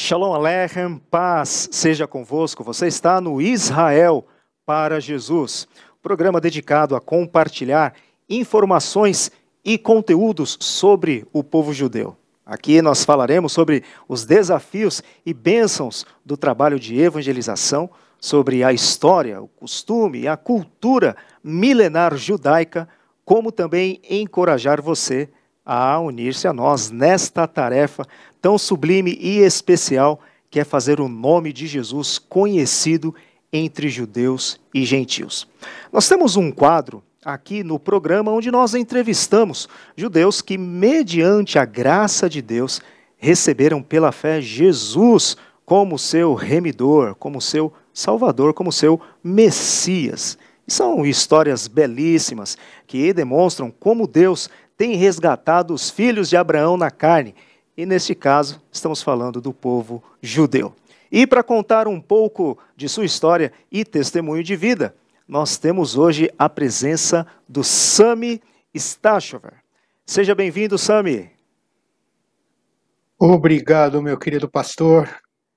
Shalom Aleichem, paz seja convosco. Você está no Israel para Jesus, programa dedicado a compartilhar informações e conteúdos sobre o povo judeu. Aqui nós falaremos sobre os desafios e bênçãos do trabalho de evangelização, sobre a história, o costume e a cultura milenar judaica, como também encorajar você a unir-se a nós nesta tarefa tão sublime e especial que é fazer o nome de Jesus conhecido entre judeus e gentios. Nós temos um quadro aqui no programa onde nós entrevistamos judeus que, mediante a graça de Deus, receberam pela fé Jesus como seu remidor, como seu salvador, como seu Messias. E são histórias belíssimas que demonstram como Deus tem resgatado os filhos de Abraão na carne. E neste caso, estamos falando do povo judeu. E para contar um pouco de sua história e testemunho de vida, nós temos hoje a presença do Sami Stachover. Seja bem-vindo, Sami. Obrigado, meu querido pastor.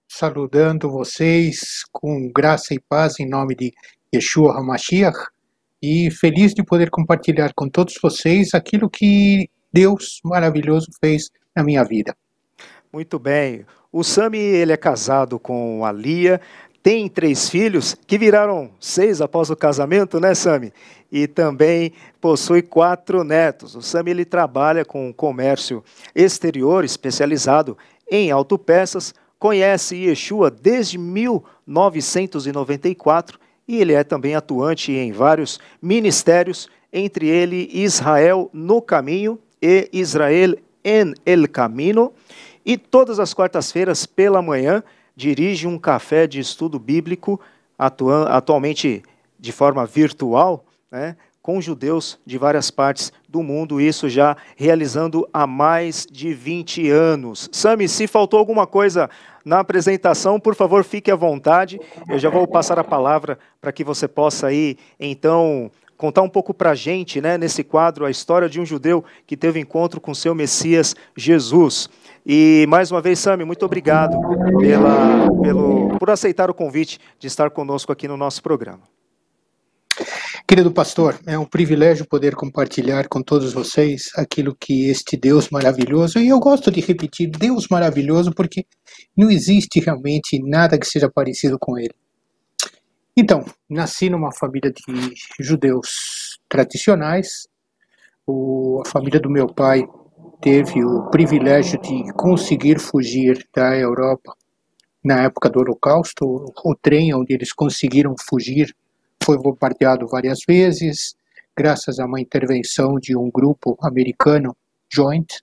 Saludando vocês com graça e paz em nome de Yeshua HaMashiach. E feliz de poder compartilhar com todos vocês aquilo que Deus maravilhoso fez na minha vida. Muito bem. O Sami, ele é casado com a Lia, tem 3 filhos, que viraram 6 após o casamento, né, Sami? E também possui 4 netos. O Sami, ele trabalha com comércio exterior, especializado em autopeças, conhece Yeshua desde 1994, e ele é também atuante em vários ministérios, entre ele Israel no Caminho e Israel en el Camino. E todas as quartas-feiras pela manhã dirige um café de estudo bíblico, atualmente de forma virtual, né, com judeus de várias partes do mundo, isso já realizando há mais de 20 anos. Sami, se faltou alguma coisa na apresentação, por favor, fique à vontade. Eu já vou passar a palavra para que você possa aí, então, contar um pouco para a gente, né, nesse quadro, a história de um judeu que teve encontro com seu Messias, Jesus. E, mais uma vez, Sami, muito obrigado por aceitar o convite de estar conosco aqui no nosso programa. Querido pastor, é um privilégio poder compartilhar com todos vocês aquilo que este Deus maravilhoso, e eu gosto de repetir Deus maravilhoso porque não existe realmente nada que seja parecido com ele. Então, nasci numa família de judeus tradicionais. A família do meu pai teve o privilégio de conseguir fugir da Europa na época do Holocausto. O trem onde eles conseguiram fugir foi bombardeado várias vezes, graças a uma intervenção de um grupo americano, Joint,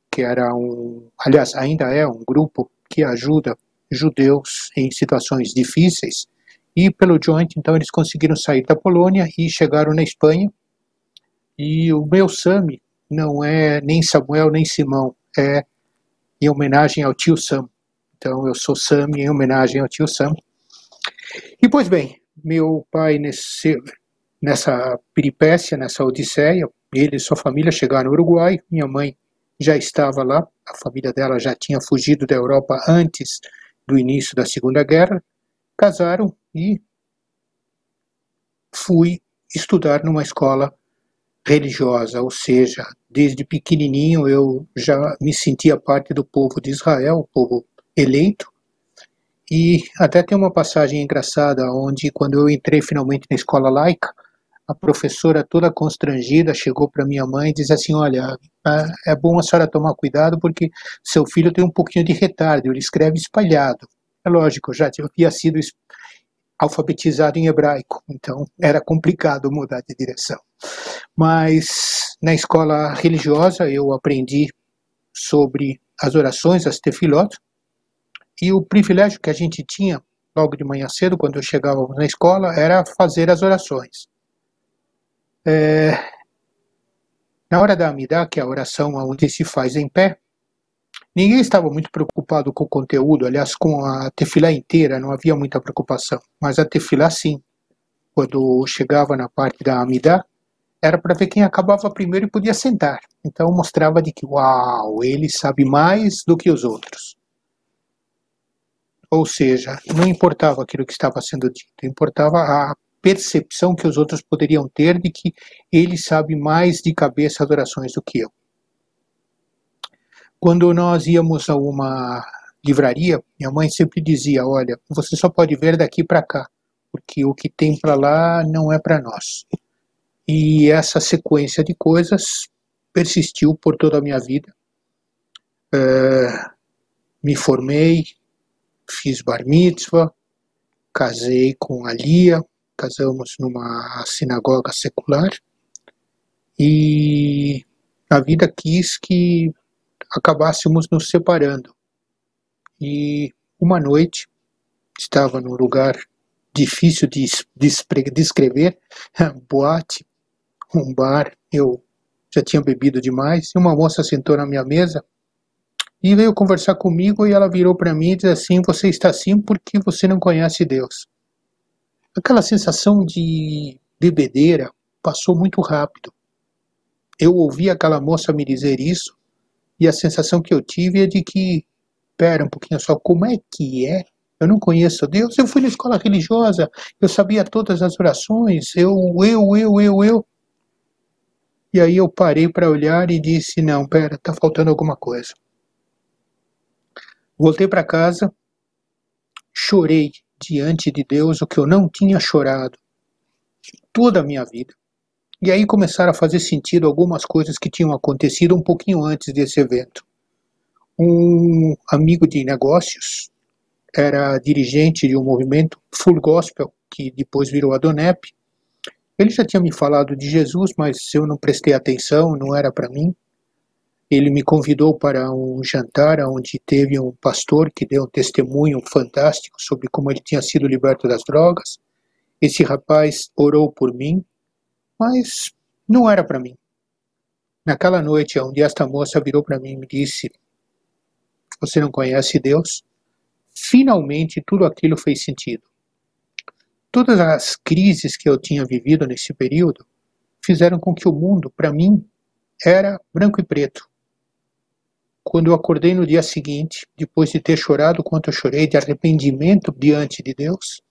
que era aliás, ainda é um grupo que ajuda judeus em situações difíceis. E pelo Joint, então, eles conseguiram sair da Polônia e chegaram na Espanha. E o meu Sami não é nem Samuel nem Simão, é em homenagem ao tio Sam. Então eu sou Sami em homenagem ao tio Sam. E pois bem, meu pai nessa peripécia, nessa odisseia, ele e sua família chegaram no Uruguai, minha mãe já estava lá, a família dela já tinha fugido da Europa antes do início da Segunda Guerra, casaram e fui estudar numa escola religiosa, ou seja, desde pequenininho eu já me sentia parte do povo de Israel, o povo eleito. E até tem uma passagem engraçada onde, quando eu entrei finalmente na escola laica, a professora toda constrangida chegou para minha mãe e disse assim: olha, é bom a senhora tomar cuidado porque seu filho tem um pouquinho de retardo, ele escreve espalhado. É lógico, eu já havia sido alfabetizado em hebraico, então era complicado mudar de direção. Mas na escola religiosa eu aprendi sobre as orações, as tefilot, e o privilégio que a gente tinha logo de manhã cedo, quando eu chegava na escola, era fazer as orações. Na hora da Amidá, que é a oração onde se faz em pé, ninguém estava muito preocupado com o conteúdo, aliás, com a tefilá inteira não havia muita preocupação, mas a tefilá sim. Quando chegava na parte da Amidá, era para ver quem acabava primeiro e podia sentar. Então mostrava de que, uau, ele sabe mais do que os outros. Ou seja, não importava aquilo que estava sendo dito, importava a percepção que os outros poderiam ter de que ele sabe mais de cabeça as orações do que eu. Quando nós íamos a uma livraria, minha mãe sempre dizia, olha, você só pode ver daqui para cá, porque o que tem para lá não é para nós. E essa sequência de coisas persistiu por toda a minha vida. Me formei, fiz bar mitzvah, casei com a Lia, casamos numa sinagoga secular, e a vida quis que acabássemos nos separando. E uma noite, estava num lugar difícil de descrever, boate, um bar, eu já tinha bebido demais, e uma moça sentou na minha mesa e veio conversar comigo, e ela virou para mim e disse assim, você está assim porque você não conhece Deus. Aquela sensação de bebedeira passou muito rápido. Eu ouvi aquela moça me dizer isso, e a sensação que eu tive é de que, pera um pouquinho só, como é que é? Eu não conheço Deus, eu fui na escola religiosa, eu sabia todas as orações, eu. E aí eu parei para olhar e disse, não, pera, tá faltando alguma coisa. Voltei para casa, chorei diante de Deus o que eu não tinha chorado toda a minha vida. E aí começaram a fazer sentido algumas coisas que tinham acontecido um pouquinho antes desse evento. Um amigo de negócios, era dirigente de um movimento Full Gospel, que depois virou a Donep. Ele já tinha me falado de Jesus, mas eu não prestei atenção, não era para mim. Ele me convidou para um jantar onde teve um pastor que deu um testemunho fantástico sobre como ele tinha sido liberto das drogas. Esse rapaz orou por mim, mas não era para mim. Naquela noite, onde esta moça virou para mim e me disse, você não conhece Deus? Finalmente, tudo aquilo fez sentido. Todas as crises que eu tinha vivido nesse período fizeram com que o mundo, para mim, era branco e preto. Quando eu acordei no dia seguinte, depois de ter chorado quanto eu chorei, de arrependimento diante de Deus,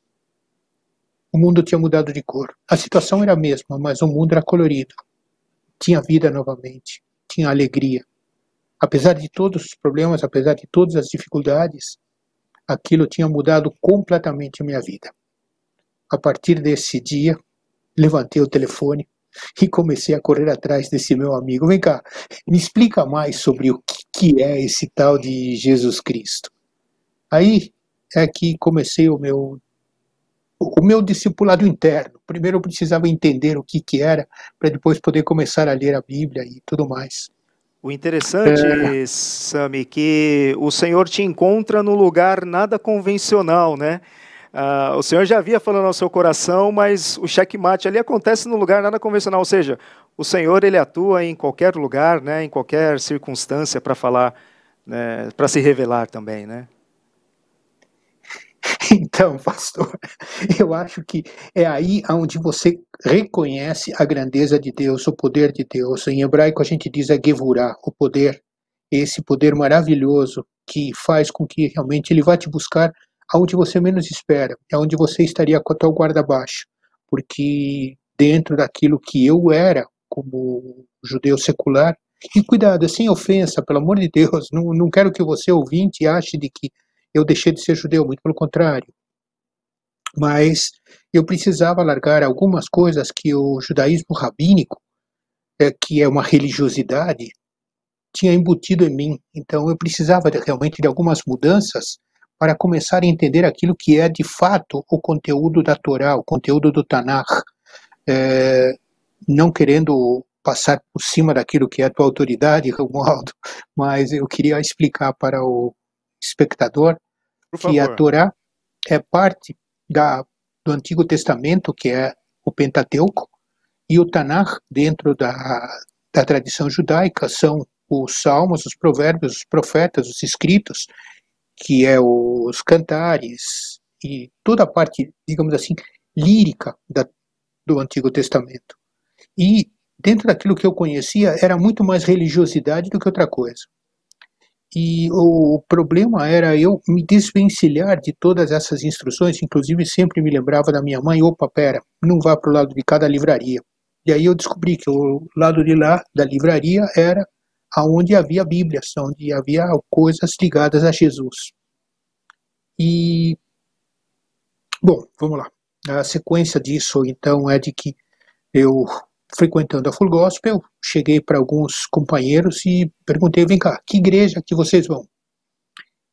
o mundo tinha mudado de cor. A situação era a mesma, mas o mundo era colorido. Tinha vida novamente, tinha alegria. Apesar de todos os problemas, apesar de todas as dificuldades, aquilo tinha mudado completamente a minha vida. A partir desse dia, levantei o telefone e comecei a correr atrás desse meu amigo. Vem cá, me explica mais sobre o que é esse tal de Jesus Cristo. Aí é que comecei o meu discipulado interno. Primeiro eu precisava entender o que era, para depois poder começar a ler a Bíblia e tudo mais. O interessante, Sami, que o Senhor te encontra num lugar nada convencional, né? O Senhor já havia falado ao seu coração, mas o checkmate ali acontece num lugar nada convencional, ou seja, o Senhor ele atua em qualquer lugar, né, em qualquer circunstância para falar, né, para se revelar também, né? Então, pastor, eu acho que é aí onde você reconhece a grandeza de Deus, o poder de Deus. Em hebraico a gente diz Gevurah, o poder, esse poder maravilhoso que faz com que realmente ele vá te buscar aonde você menos espera, é onde você estaria com a tua guarda baixa, porque dentro daquilo que eu era como judeu secular, e cuidado, sem ofensa, pelo amor de Deus, não quero que você ouvinte ache de que eu deixei de ser judeu, muito pelo contrário. Mas eu precisava largar algumas coisas que o judaísmo rabínico, que é uma religiosidade, tinha embutido em mim. Então eu precisava realmente de algumas mudanças para começar a entender aquilo que é de fato o conteúdo da Torá, o conteúdo do Tanakh, não querendo passar por cima daquilo que é a tua autoridade, Romualdo, mas eu queria explicar para o espectador que a Torá é parte do Antigo Testamento, que é o Pentateuco, e o Tanakh, dentro da tradição judaica, são os salmos, os provérbios, os profetas, os escritos, que é os cantares e toda a parte, digamos assim, lírica do Antigo Testamento. E dentro daquilo que eu conhecia, era muito mais religiosidade do que outra coisa. E o problema era eu me desvencilhar de todas essas instruções, inclusive sempre me lembrava da minha mãe, opa, pera, não vá para o lado de cá da livraria. E aí eu descobri que o lado de lá da livraria era aonde havia Bíblias, onde havia coisas ligadas a Jesus. E, bom, vamos lá. A sequência disso, então, é de que eu, frequentando a Full Gospel, cheguei para alguns companheiros e perguntei, vem cá, que igreja que vocês vão?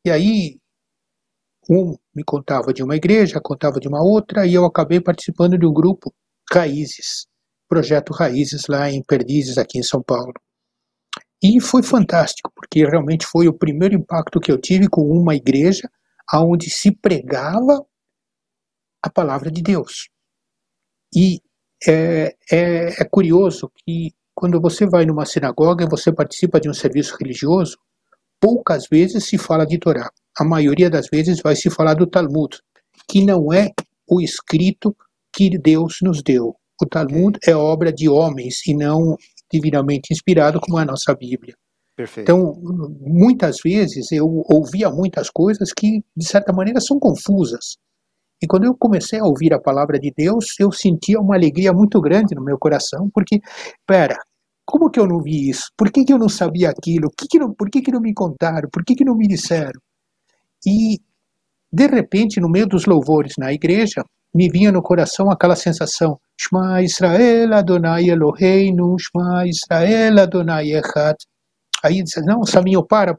E aí, um me contava de uma igreja, contava de uma outra, e eu acabei participando de um grupo, Raízes, Projeto Raízes, lá em Perdizes, aqui em São Paulo. E foi fantástico, porque realmente foi o primeiro impacto que eu tive com uma igreja onde se pregava a palavra de Deus. E é curioso que quando você vai numa sinagoga e você participa de um serviço religioso, poucas vezes se fala de Torá. A maioria das vezes vai se falar do Talmud, que não é o escrito que Deus nos deu. O Talmud é obra de homens e não divinamente inspirado como a nossa Bíblia. Perfeito. Então, muitas vezes eu ouvia muitas coisas que, de certa maneira, são confusas. E quando eu comecei a ouvir a palavra de Deus, eu sentia uma alegria muito grande no meu coração, porque, como que eu não vi isso? Por que eu não sabia aquilo? Por que não me contaram? Por que não me disseram? E, de repente, no meio dos louvores na igreja, me vinha no coração aquela sensação, Shema Israel Adonai Eloheinu, Shema Israel Adonai Echad. Aí disse, não, Saminho, para,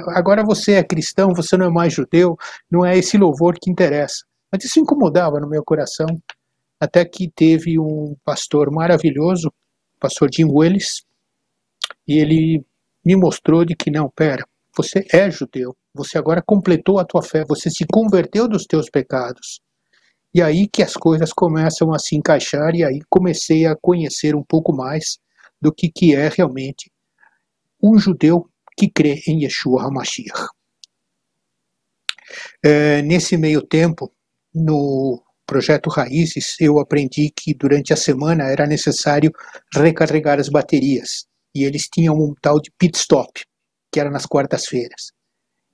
agora você é cristão, você não é mais judeu, não é esse louvor que interessa. Mas isso incomodava no meu coração, até que teve um pastor maravilhoso, o pastor Jim Willis, e ele me mostrou de que não, você é judeu, você agora completou a tua fé, você se converteu dos teus pecados. E aí que as coisas começam a se encaixar, e aí comecei a conhecer um pouco mais do que é realmente um judeu que crê em Yeshua HaMashiach. Nesse meio tempo, no projeto Raízes, eu aprendi que durante a semana era necessário recarregar as baterias. E eles tinham um tal de pit stop, que era nas quartas-feiras.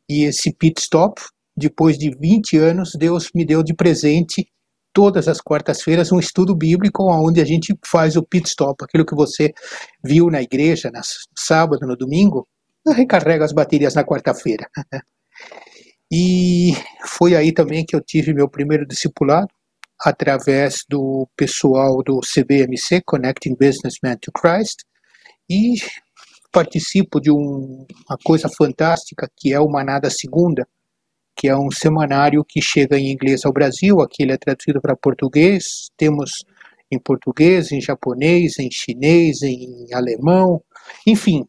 E esse pit stop, depois de 20 anos, Deus me deu de presente, todas as quartas-feiras, um estudo bíblico onde a gente faz o pit stop, aquilo que você viu na igreja, no sábado, no domingo, recarrega as baterias na quarta-feira. E foi aí também que eu tive meu primeiro discipulado, através do pessoal do CBMC, Connecting Businessmen to Christ, e participo de uma coisa fantástica, que é o Maná da Segunda, que é um semanário que chega em inglês ao Brasil, aqui ele é traduzido para português, temos em português, em japonês, em chinês, em alemão, enfim,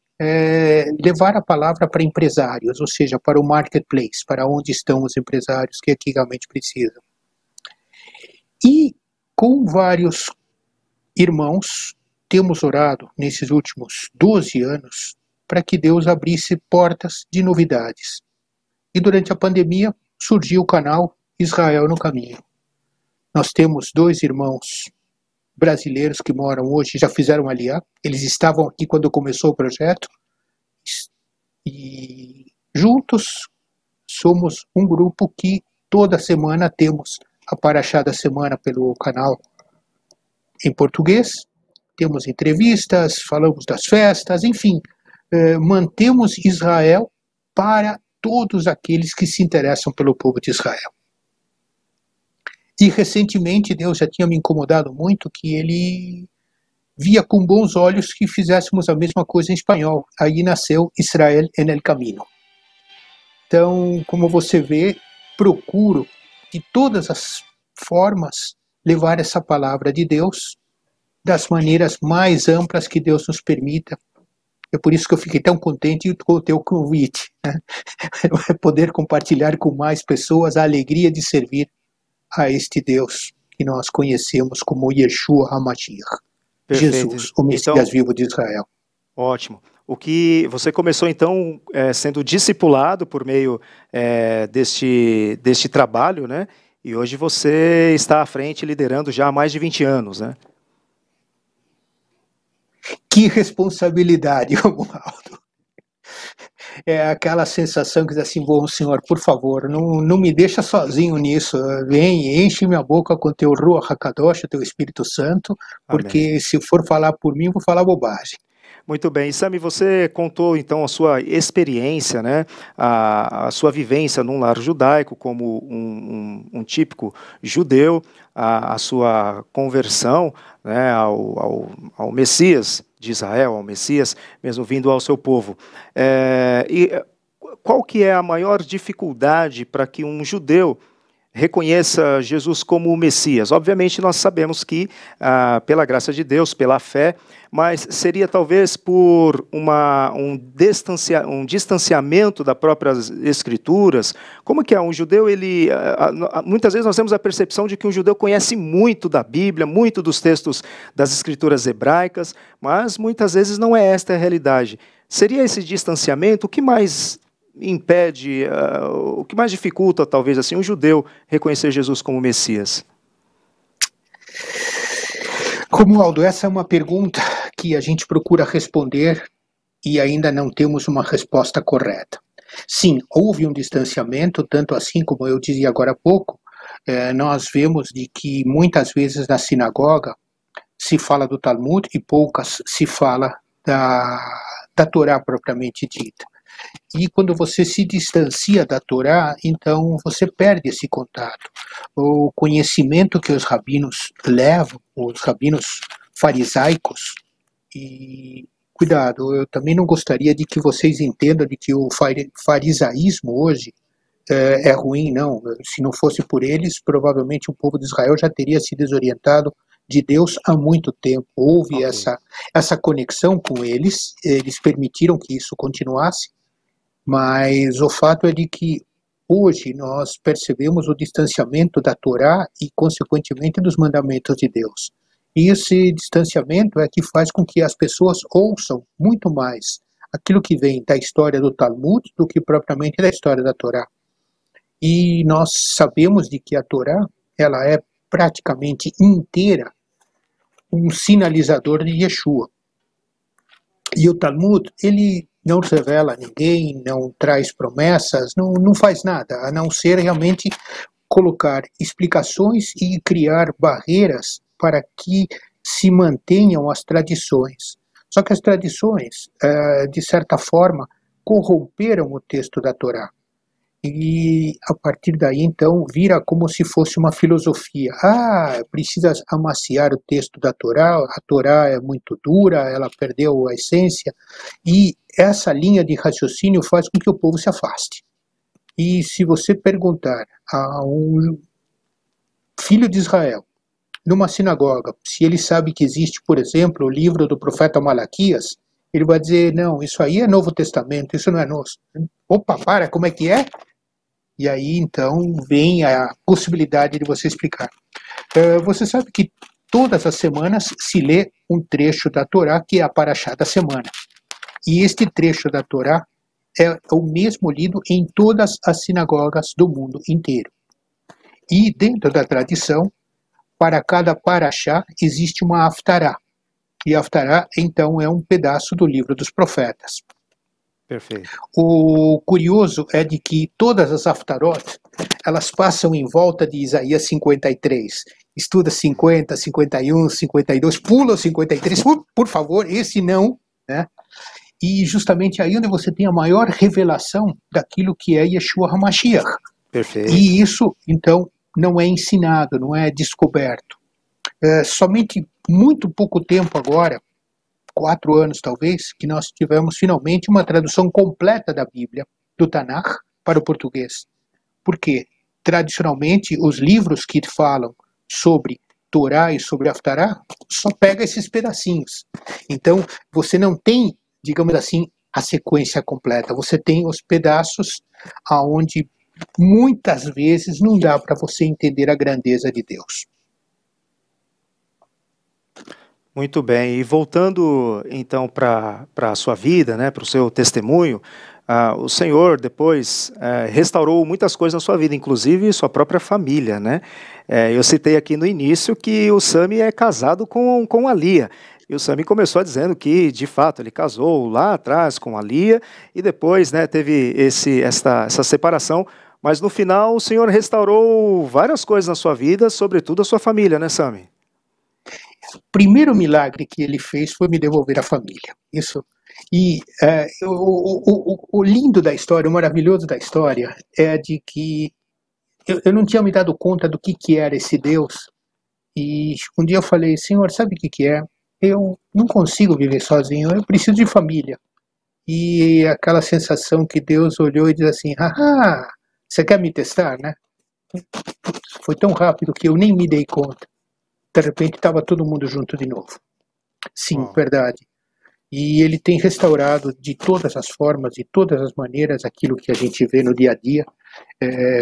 levar a palavra para empresários, ou seja, para o marketplace, para onde estão os empresários que aqui realmente precisam. E com vários irmãos, temos orado nesses últimos 12 anos para que Deus abrisse portas de novidades. E durante a pandemia surgiu o canal Israel no Caminho. Nós temos 2 irmãos brasileiros que moram hoje, já fizeram aliá, eles estavam aqui quando começou o projeto, e juntos somos um grupo que toda semana temos a Paraxá da semana pelo canal em português, temos entrevistas, falamos das festas, enfim, mantemos Israel para todos aqueles que se interessam pelo povo de Israel. E recentemente Deus já tinha me incomodado muito que ele via com bons olhos que fizéssemos a mesma coisa em espanhol. Aí nasceu Israel en el Camino. Então, como você vê, procuro de todas as formas levar essa palavra de Deus das maneiras mais amplas que Deus nos permita. É por isso que eu fiquei tão contente com o teu convite, né? Poder compartilhar com mais pessoas a alegria de servir a este Deus que nós conhecemos como Yeshua HaMashiach, Jesus, o Messias vivo de Israel. Ótimo. O que você começou então sendo discipulado por meio deste trabalho, né? E hoje você está à frente liderando já há mais de 20 anos, né? Que responsabilidade, Romualdo. É aquela sensação que diz assim, bom Senhor, por favor, não me deixa sozinho nisso, vem, enche minha boca com teu Ruach HaKadosh, teu Espírito Santo, Amém. porque se for falar por mim, eu vou falar bobagem. Muito bem. E, Sami, você contou então a sua experiência, né, a sua vivência num lar judaico como um típico judeu, a sua conversão, né, ao Messias de Israel, ao Messias, mesmo vindo ao seu povo. Qual que é a maior dificuldade para que um judeu reconheça Jesus como o Messias? Obviamente nós sabemos que, pela graça de Deus, pela fé, mas seria talvez por um distanciamento das próprias Escrituras. Como que é? Um judeu, muitas vezes nós temos a percepção de que um judeu conhece muito da Bíblia, muito dos textos das Escrituras hebraicas, mas muitas vezes não é esta a realidade. Seria esse distanciamento? O que mais impede, o que mais dificulta, talvez, assim, um judeu reconhecer Jesus como Messias? Romualdo, essa é uma pergunta que a gente procura responder e ainda não temos uma resposta correta. Sim, houve um distanciamento, tanto assim como eu dizia agora há pouco, nós vemos de que muitas vezes na sinagoga se fala do Talmud e poucas se fala da Torá propriamente dita. E quando você se distancia da Torá, então você perde esse contato. O conhecimento que os rabinos levam, os rabinos farisaicos, e cuidado, eu também não gostaria de que vocês entendam de que o farisaísmo hoje é ruim, não. Se não fosse por eles, provavelmente o povo de Israel já teria se desorientado de Deus há muito tempo. Houve essa conexão com eles permitiram que isso continuasse. Mas o fato é de que hoje nós percebemos o distanciamento da Torá e, consequentemente, dos mandamentos de Deus. E esse distanciamento é que faz com que as pessoas ouçam muito mais aquilo que vem da história do Talmud do que propriamente da história da Torá. E nós sabemos de que a Torá, ela é praticamente inteira um sinalizador de Yeshua. E o Talmud, ele não revela a ninguém, não traz promessas, não faz nada, a não ser realmente colocar explicações e criar barreiras para que se mantenham as tradições. Só que as tradições, de certa forma, corromperam o texto da Torá. E a partir daí, então, vira como se fosse uma filosofia. Precisa amaciar o texto da Torá, a Torá é muito dura, ela perdeu a essência, e essa linha de raciocínio faz com que o povo se afaste. E se você perguntar a um filho de Israel, numa sinagoga, se ele sabe que existe, por exemplo, o livro do profeta Malaquias, ele vai dizer, não, isso aí é Novo Testamento, isso não é nosso. Opa, como é que é? E aí, então, vem a possibilidade de você explicar. Você sabe que todas as semanas se lê um trecho da Torá, que é a Paraxá da semana. E este trecho da Torá é o mesmo lido em todas as sinagogas do mundo inteiro. E dentro da tradição, para cada Paraxá existe uma Haftará. E a Haftará, então, é um pedaço do livro dos profetas. Perfeito. O curioso é de que todas as Haftarot, elas passam em volta de Isaías 53. Estuda 50, 51, 52, pula o 53, por favor, esse não, né? E justamente aí onde você tem a maior revelação daquilo que é Yeshua HaMashiach. Perfeito. E isso, então, não é ensinado, não é descoberto. Somente muito pouco tempo agora, 4 anos talvez, que nós tivemos finalmente uma tradução completa da Bíblia, do Tanakh, para o português. Por quê? Tradicionalmente, os livros que falam sobre Torá e sobre Haftará só pega esses pedacinhos. Então, você não tem, digamos assim, a sequência completa. Você tem os pedaços aonde muitas vezes não dá para você entender a grandeza de Deus. Muito bem, e voltando então para a sua vida, né, para o seu testemunho, o Senhor depois restaurou muitas coisas na sua vida, inclusive sua própria família, né? Eu citei aqui no início que o Sami é casado com a Lia, E o Sami começou dizendo que, de fato, ele casou lá atrás com a Lia e depois, né, teve essa separação, mas no final o Senhor restaurou várias coisas na sua vida, sobretudo a sua família, né, Sami? O primeiro milagre que ele fez foi me devolver a família. Isso. E o lindo da história, o maravilhoso da história é de que eu não tinha me dado conta do que era esse Deus. E um dia eu falei, Senhor, sabe o que é? Eu não consigo viver sozinho, eu preciso de família. E aquela sensação que Deus olhou e disse assim, haha, você quer me testar, né? Foi tão rápido que eu nem me dei conta. De repente estava todo mundo junto de novo. Sim, verdade. E ele tem restaurado de todas as formas, de todas as maneiras, aquilo que a gente vê no dia a dia,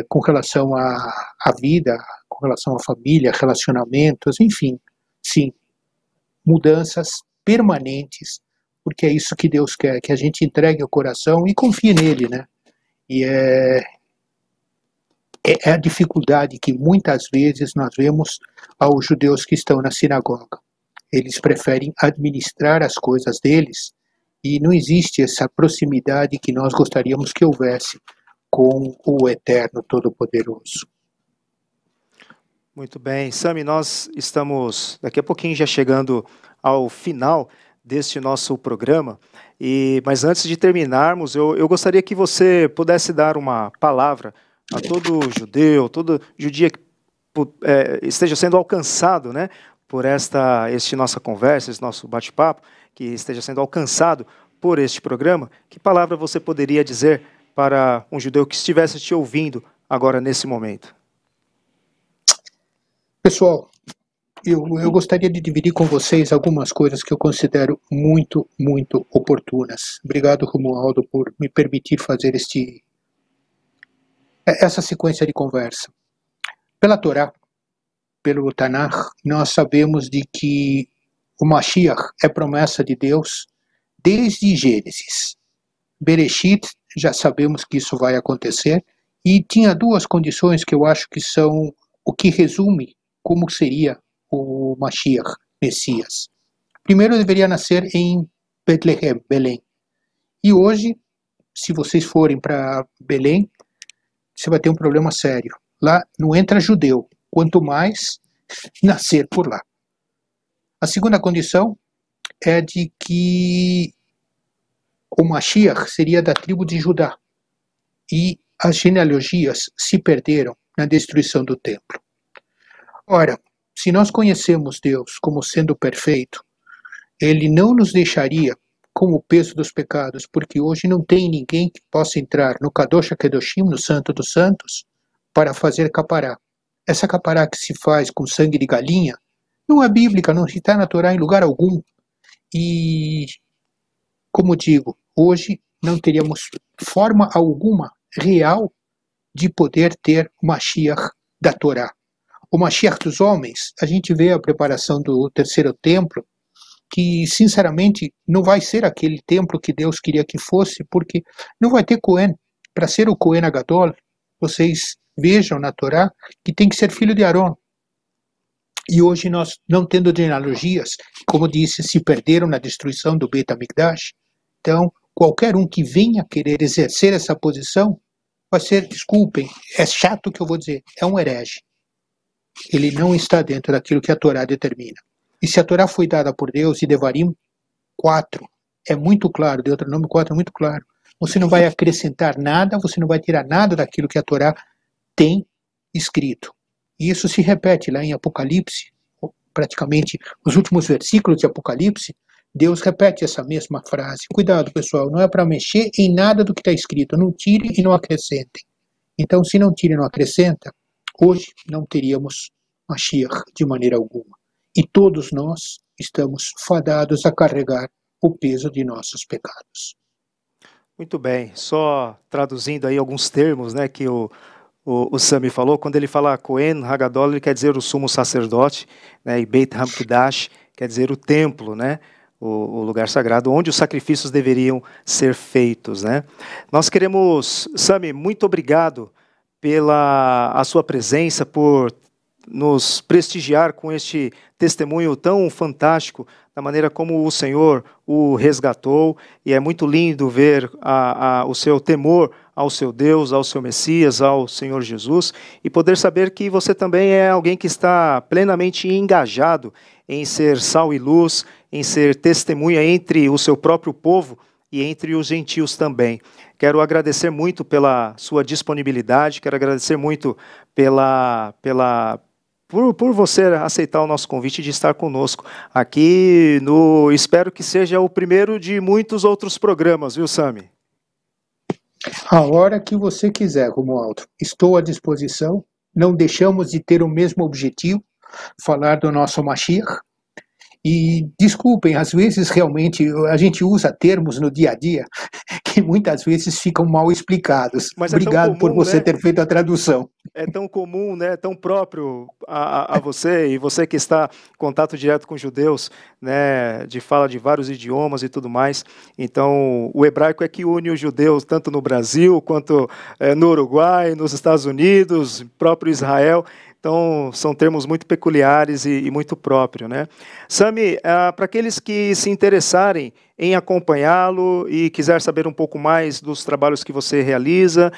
com relação à vida, com relação à família, relacionamentos, enfim. Sim, mudanças permanentes, porque é isso que Deus quer, que a gente entregue o coração e confie nele, né? E é a dificuldade que muitas vezes nós vemos aos judeus que estão na sinagoga. Eles preferem administrar as coisas deles e não existe essa proximidade que nós gostaríamos que houvesse com o Eterno Todo-Poderoso. Muito bem. Sami, nós estamos daqui a pouquinho já chegando ao final deste nosso programa, mas antes de terminarmos, eu gostaria que você pudesse dar uma palavra a todo judeu, todo judia que esteja sendo alcançado, né, por esta nossa conversa, esse nosso bate-papo, que esteja sendo alcançado por este programa. Que palavra você poderia dizer para um judeu que estivesse te ouvindo agora nesse momento? Pessoal, eu gostaria de dividir com vocês algumas coisas que eu considero muito, muito oportunas. Obrigado, Romualdo, por me permitir fazer essa sequência de conversa. Pela Torá, pelo Tanakh, nós sabemos de que o Mashiach é promessa de Deus desde Gênesis. Bereshit, já sabemos que isso vai acontecer, e tinha duas condições que eu acho que são o que resume como seria o Mashiach, Messias. Primeiro, deveria nascer em Betlehem, Belém. E hoje, se vocês forem para Belém, você vai ter um problema sério. Lá não entra judeu, quanto mais nascer por lá. A segunda condição é de que o Mashiach seria da tribo de Judá. E as genealogias se perderam na destruição do templo. Ora, se nós conhecemos Deus como sendo perfeito, Ele não nos deixaria com o peso dos pecados, porque hoje não tem ninguém que possa entrar no Kadosh HaKadoshim, no Santo dos Santos, para fazer capará. Essa capará que se faz com sangue de galinha não é bíblica, não está na Torá em lugar algum. E, como digo, hoje não teríamos forma alguma real de poder ter o Mashiach da Torá. O Mashiach dos homens, a gente vê a preparação do terceiro templo, que sinceramente não vai ser aquele templo que Deus queria que fosse, porque não vai ter Cohen. Para ser o Cohen Agadol, vocês vejam na Torá que tem que ser filho de Arão. E hoje nós, não tendo genealogias, como disse, se perderam na destruição do Beit HaMikdash. Então, qualquer um que venha querer exercer essa posição, vai ser, desculpem, é chato o que eu vou dizer, é um herege. Ele não está dentro daquilo que a Torá determina. E se a Torá foi dada por Deus, e Devarim 4, é muito claro, Deuteronômio 4 é muito claro. Você não vai acrescentar nada, você não vai tirar nada daquilo que a Torá tem escrito. E isso se repete lá em Apocalipse, praticamente os últimos versículos de Apocalipse, Deus repete essa mesma frase. Cuidado, pessoal, não é para mexer em nada do que está escrito, não tire e não acrescentem. Então, se não tire e não acrescenta, hoje não teríamos Mashiach de maneira alguma. E todos nós estamos fadados a carregar o peso de nossos pecados. Muito bem, só traduzindo aí alguns termos, né, que o Sami falou. Quando ele fala Cohen Hagadol, ele quer dizer o sumo sacerdote, né, e Beit HaMikdash quer dizer o templo, né, o lugar sagrado onde os sacrifícios deveriam ser feitos, né. Nós queremos, Sami, muito obrigado pela a sua presença, por nos prestigiar com este testemunho tão fantástico da maneira como o Senhor o resgatou, e é muito lindo ver o seu temor ao seu Deus, ao seu Messias, ao Senhor Jesus, e poder saber que você também é alguém que está plenamente engajado em ser sal e luz, em ser testemunha entre o seu próprio povo e entre os gentios também. Quero agradecer muito pela sua disponibilidade, quero agradecer muito por você aceitar o nosso convite de estar conosco aqui espero que seja o primeiro de muitos outros programas, viu, Sami? A hora que você quiser, Romualdo. Estou à disposição. Não deixamos de ter o mesmo objetivo, falar do nosso Mashiach. E desculpem, às vezes realmente a gente usa termos no dia a dia que muitas vezes ficam mal explicados. Mas obrigado comum, por você né? ter feito a tradução. É tão comum, né? Tão próprio a você, e você que está em contato direto com judeus, né? De fala de vários idiomas e tudo mais. Então, o hebraico é que une os judeus tanto no Brasil quanto no Uruguai, nos Estados Unidos, próprio Israel. Então, são termos muito peculiares e muito próprios, né? Sami, para aqueles que se interessarem em acompanhá-lo e quiser saber um pouco mais dos trabalhos que você realiza,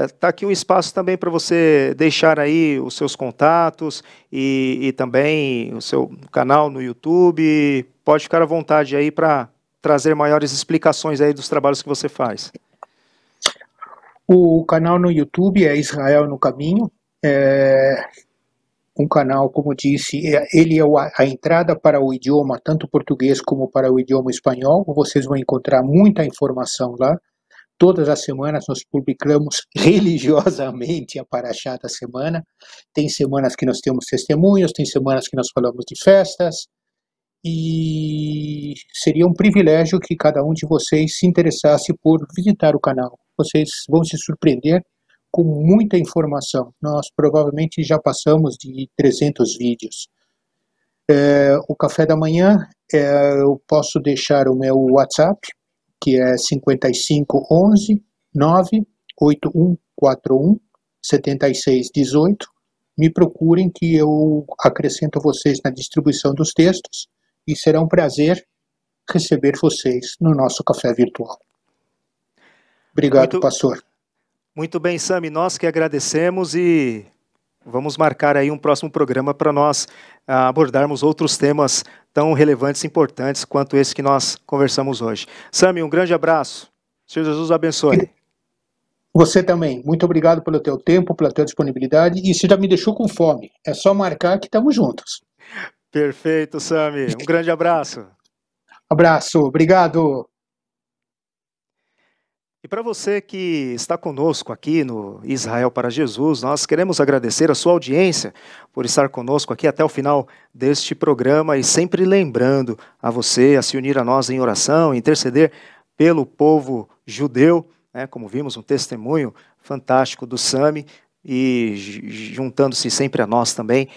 está aqui um espaço também para você deixar aí os seus contatos e também o seu canal no YouTube. Pode ficar à vontade aí para trazer maiores explicações aí dos trabalhos que você faz. O canal no YouTube é Israel no Caminho. Um canal, como disse, ele é a entrada para o idioma, tanto português como para o idioma espanhol. Vocês vão encontrar muita informação lá. Todas as semanas nós publicamos religiosamente a Parashá da semana. Tem semanas que nós temos testemunhos, tem semanas que nós falamos de festas. E seria um privilégio que cada um de vocês se interessasse por visitar o canal. Vocês vão se surpreender com muita informação. Nós provavelmente já passamos de 300 vídeos. O café da manhã, eu posso deixar o meu WhatsApp, que é 5511 98141 7618. Me procurem que eu acrescento vocês na distribuição dos textos e será um prazer receber vocês no nosso café virtual. Obrigado, pastor. Muito bem, Sami, nós que agradecemos e vamos marcar aí um próximo programa para nós abordarmos outros temas tão relevantes e importantes quanto esse que nós conversamos hoje. Sami, um grande abraço. Senhor Jesus abençoe. Você também. Muito obrigado pelo teu tempo, pela tua disponibilidade, e você já me deixou com fome. É só marcar que estamos juntos. Perfeito, Sami. Um grande abraço. Abraço. Obrigado. E para você que está conosco aqui no Israel para Jesus, nós queremos agradecer a sua audiência por estar conosco aqui até o final deste programa e sempre lembrando a você a se unir a nós em oração, interceder pelo povo judeu, né, como vimos um testemunho fantástico do Sami, e juntando-se sempre a nós também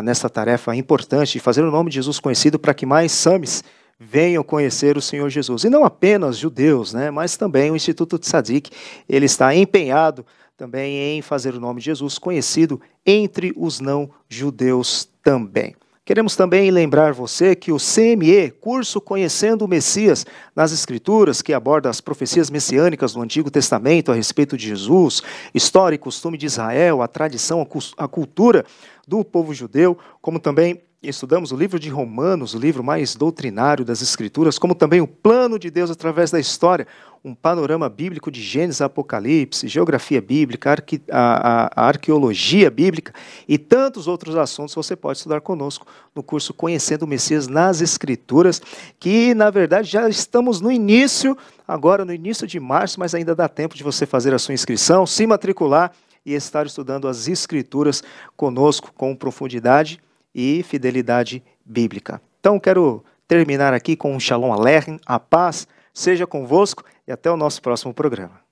nesta tarefa importante de fazer o nome de Jesus conhecido para que mais Samis venham conhecer o Senhor Jesus. E não apenas judeus, né, mas também o Instituto Tzadik, ele está empenhado também em fazer o nome de Jesus conhecido entre os não-judeus também. Queremos também lembrar você que o CME, Curso Conhecendo o Messias nas Escrituras, que aborda as profecias messiânicas do Antigo Testamento a respeito de Jesus, história e costume de Israel, a tradição, a cultura do povo judeu, como também estudamos o livro de Romanos, o livro mais doutrinário das Escrituras, como também o plano de Deus através da história, um panorama bíblico de Gênesis a Apocalipse, geografia bíblica, a arqueologia bíblica e tantos outros assuntos você pode estudar conosco no curso Conhecendo o Messias nas Escrituras, que na verdade já estamos no início, agora no início de março, mas ainda dá tempo de você fazer a sua inscrição, se matricular e estar estudando as Escrituras conosco com profundidade e fidelidade bíblica. Então, quero terminar aqui com um Shalom Aleichem, a paz seja convosco e até o nosso próximo programa.